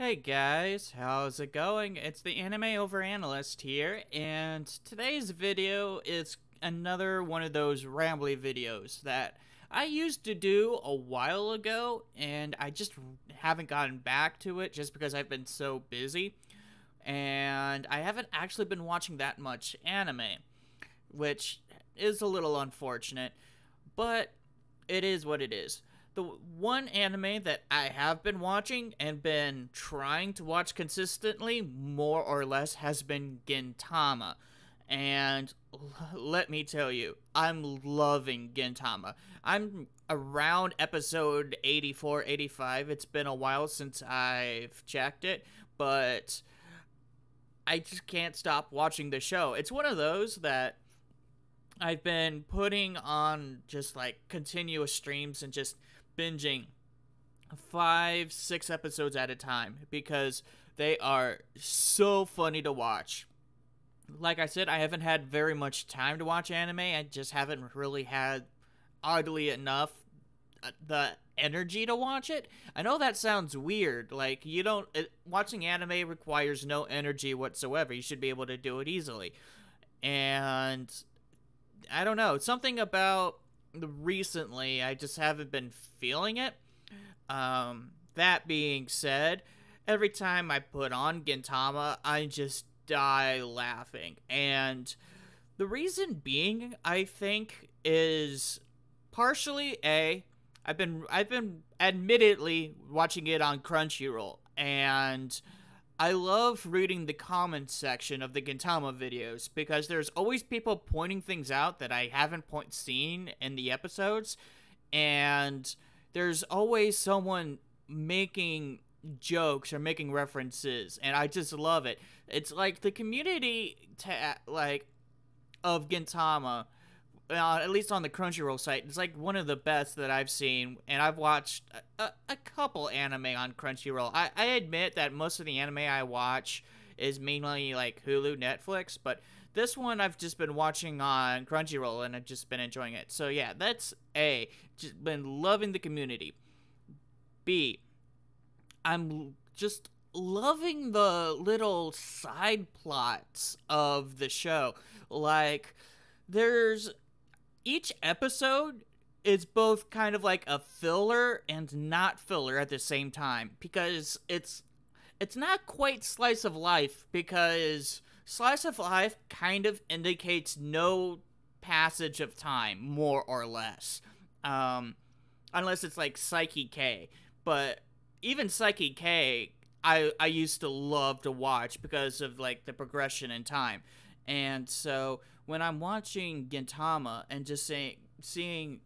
Hey guys, how's it going? It's the Anime Overanalyst here, and today's video is another one of those rambly videos that I used to do a while ago, and I just haven't gotten back to it just because I've been so busy, and I haven't actually been watching that much anime, which is a little unfortunate, but it is what it is. The one anime that I have been watching and been trying to watch consistently, more or less, has been Gintama. And let me tell you, I'm loving Gintama. I'm around episode 84, 85. It's been a while since I've checked it, but I just can't stop watching the show. It's one of those that I've been putting on just like continuous streams and just binging 5-6 episodes at a time because they are so funny to watch. Like I said, I haven't had very much time to watch anime. I just haven't really had, oddly enough, the energy to watch it. I know that sounds weird. Like, watching anime requires no energy whatsoever. You should be able to do it easily. And I don't know, something about recently, I just haven't been feeling it. That being said, every time I put on Gintama, I just die laughing. And the reason being, I think, is partially I've been admittedly watching it on Crunchyroll, and I love reading the comments section of the Gintama videos because there's always people pointing things out that I haven't seen in the episodes, and there's always someone making jokes or making references, and I just love it. It's like the community of Gintama, at least on the Crunchyroll site, it's like one of the best that I've seen, and I've watched a couple anime on Crunchyroll. I admit that most of the anime I watch is mainly like Hulu, Netflix, but this one I've just been watching on Crunchyroll, and I've just been enjoying it. So yeah, that's A. Just been loving the community. B. I'm just loving the little side plots of the show. Like, each episode is both kind of like a filler and not filler at the same time, because it's not quite slice of life, because slice of life kind of indicates no passage of time, more or less, unless it's like Psyche K. But even Psyche K, I used to love to watch because of like the progression in time. And so when I'm watching Gintama and just seeing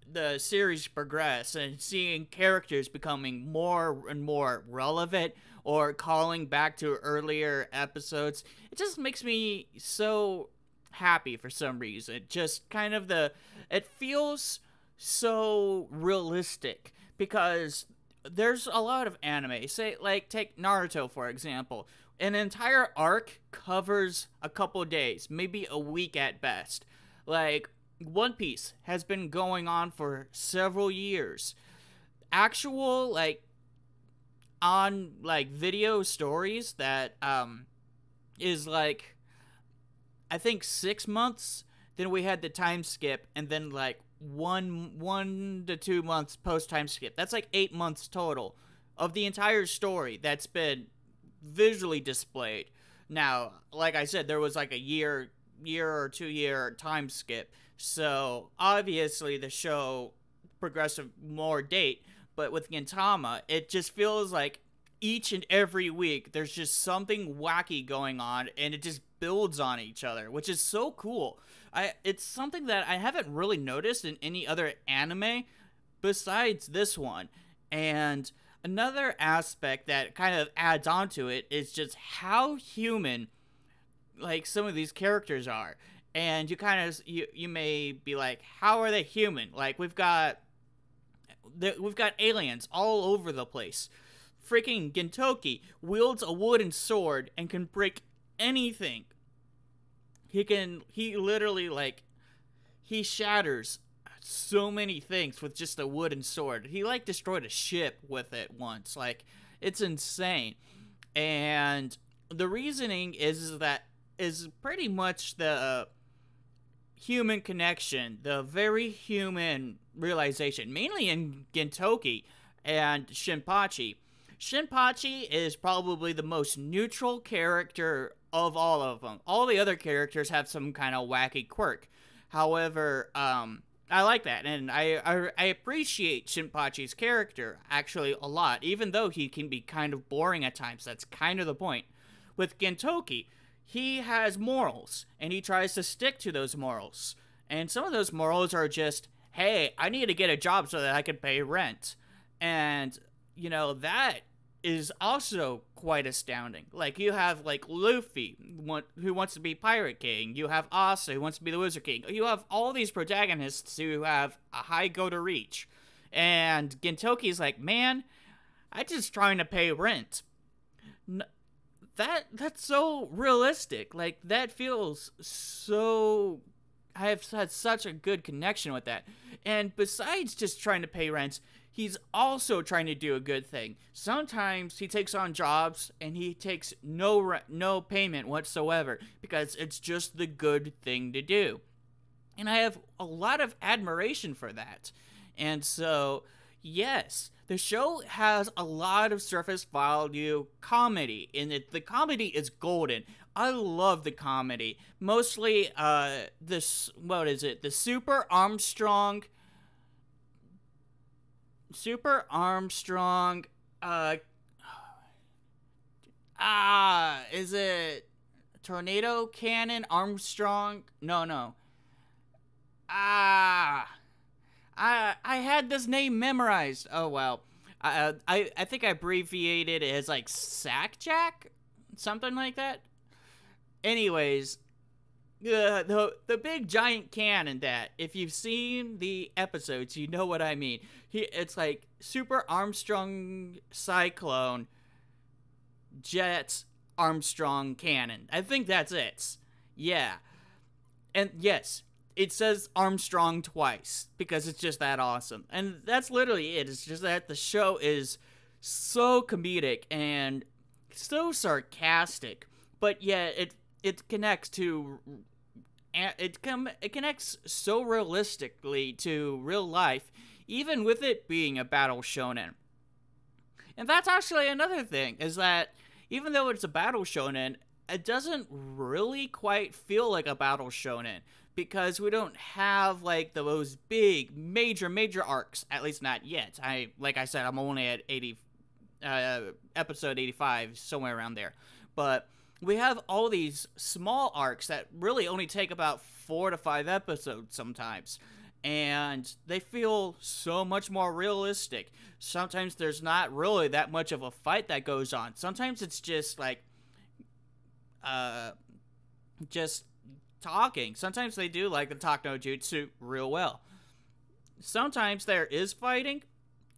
the series progress and seeing characters becoming more and more relevant or calling back to earlier episodes, it just makes me so happy for some reason. Just kind of it feels so realistic, because there's a lot of anime, say like take Naruto for example. An entire arc covers a couple days, maybe a week at best. Like, One Piece has been going on for several years. Actual, on, video stories that, is, I think 6 months. Then we had the time skip, and then, 1 to 2 months post-time skip. That's, 8 months total of the entire story that's been visually displayed. Now, like I said, there was a year or 2 year time skip, so obviously the show progressed more date. But with Gintama, it just feels like each and every week there's just something wacky going on, and it just builds on each other, which is so cool. It's something that I haven't really noticed in any other anime besides this one. And another aspect that kind of adds on to it is just how human, some of these characters are. And you may be like, how are they human? We've got aliens all over the place. Freaking Gintoki wields a wooden sword and can break anything. He literally, he shatters so many things with just a wooden sword. He, destroyed a ship with it once. It's insane. And the reasoning is that is pretty much the human connection, the very human realization, mainly in Gintoki and Shinpachi. Shinpachi is probably the most neutral character of all of them. All the other characters have some kind of wacky quirk. However, I like that, and I appreciate Shinpachi's character, actually, a lot, even though he can be kind of boring at times. That's kind of the point. With Gintoki, he has morals, and he tries to stick to those morals. And some of those morals are just, hey, I need to get a job so that I can pay rent. And, you know, that is also quite astounding. Like, you have, like, Luffy, who wants to be Pirate King. You have Asa, who wants to be the Wizard King. You have all these protagonists who have a high goal to reach. And Gintoki's like, man, I'm just trying to pay rent. That's so realistic. Like, that feels so... I have had such a good connection with that. And besides just trying to pay rent, he's also trying to do a good thing. Sometimes he takes on jobs and he takes no payment whatsoever because it's just the good thing to do. And I have a lot of admiration for that. And so, yes, the show has a lot of surface value comedy in it. The comedy is golden. I love the comedy. Mostly, what is it? The Super Armstrong, is it Tornado Cannon Armstrong? No. I had this name memorized. Oh, well. I think I abbreviated it as, like, Sackjack? Something like that? Anyways, the big giant cannon that, if you've seen the episodes, you know what I mean. It's like Super Armstrong Cyclone Jet Armstrong Cannon. I think that's it. Yeah. And yes, it says Armstrong twice because it's just that awesome. And that's literally it. It's just that the show is so comedic and so sarcastic, but yet it connects to... It connects so realistically to real life, even with it being a battle shonen. And that's actually another thing, is that even though it's a battle shonen, it doesn't really quite feel like a battle shonen, because we don't have, like, those big, major arcs, at least not yet. Like I said, I'm only at episode 85, somewhere around there. But we have all these small arcs that really only take about 4 to 5 episodes sometimes. And they feel so much more realistic. Sometimes there's not really that much of a fight that goes on. Sometimes it's just, like, just talking. Sometimes they do, like, the talk no jutsu real well. Sometimes there is fighting,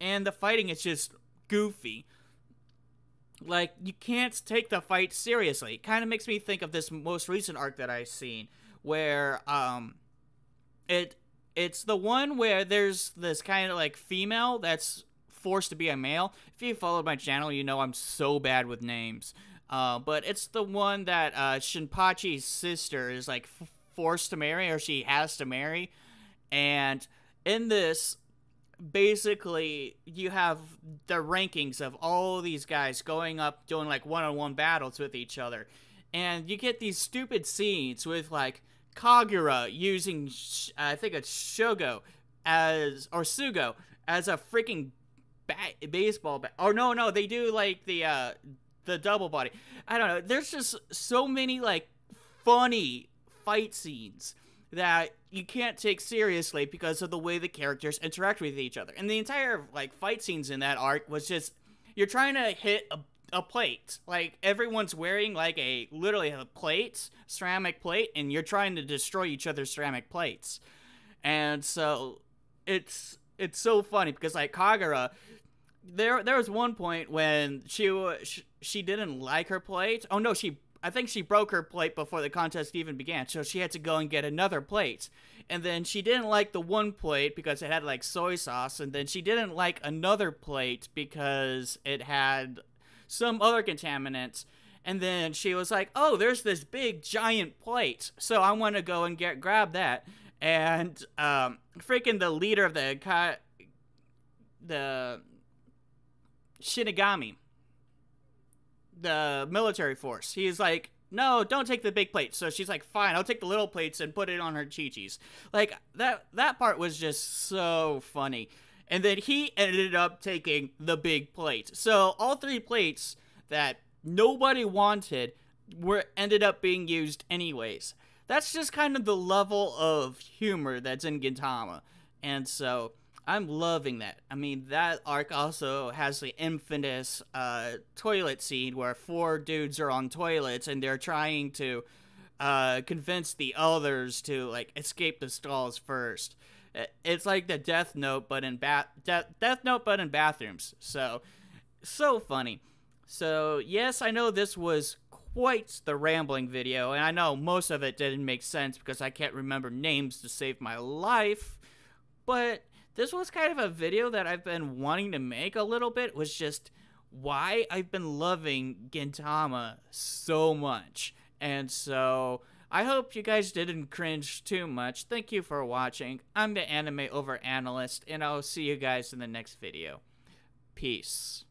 and the fighting is just goofy. Like, you can't take the fight seriously. It kind of makes me think of this most recent arc that I've seen, where, it's the one where there's this kind of, like, female that's forced to be a male. If you followed my channel, you know I'm so bad with names. But it's the one that, Shinpachi's sister is, like, forced to marry, or she has to marry. And in this, basically, you have the rankings of all these guys going up, doing, like, one-on-one battles with each other. And you get these stupid scenes with, like, Kagura using, I think it's Sugo as a freaking baseball bat. Or no, they do, like, the double body. I don't know, there's just so many, like, funny fight scenes that you can't take seriously because of the way the characters interact with each other. And the entire, like, fight scenes in that arc was just, you're trying to hit a plate. Like, everyone's wearing, like, literally a plate, ceramic plate, and you're trying to destroy each other's ceramic plates. And so, it's so funny because, like, Kagura, there was one point when she didn't like her plate. Oh no, I think she broke her plate before the contest even began, so she had to go and get another plate. And then she didn't like the one plate because it had, like, soy sauce, and then she didn't like another plate because it had some other contaminants. And then she was like, oh, there's this big giant plate, so I want to go and grab that. And freaking the leader of the Shinigami, the military force, he's like, no, don't take the big plate. So she's like, fine, I'll take the little plates and put it on her chi-chis. Like, that part was just so funny. And then he ended up taking the big plate. So all 3 plates that nobody wanted ended up being used anyways. That's just kind of the level of humor that's in Gintama. And so I'm loving that. I mean, that arc also has the infamous toilet scene where 4 dudes are on toilets and they're trying to convince the others to like escape the stalls first. It's like the Death Note, but in bathrooms. So funny. So yes, I know this was quite the rambling video, and I know most of it didn't make sense because I can't remember names to save my life. But this was kind of a video that I've been wanting to make a little bit. Was just why I've been loving Gintama so much, and so I hope you guys didn't cringe too much. Thank you for watching. I'm the Anime Over Analyst, and I'll see you guys in the next video. Peace.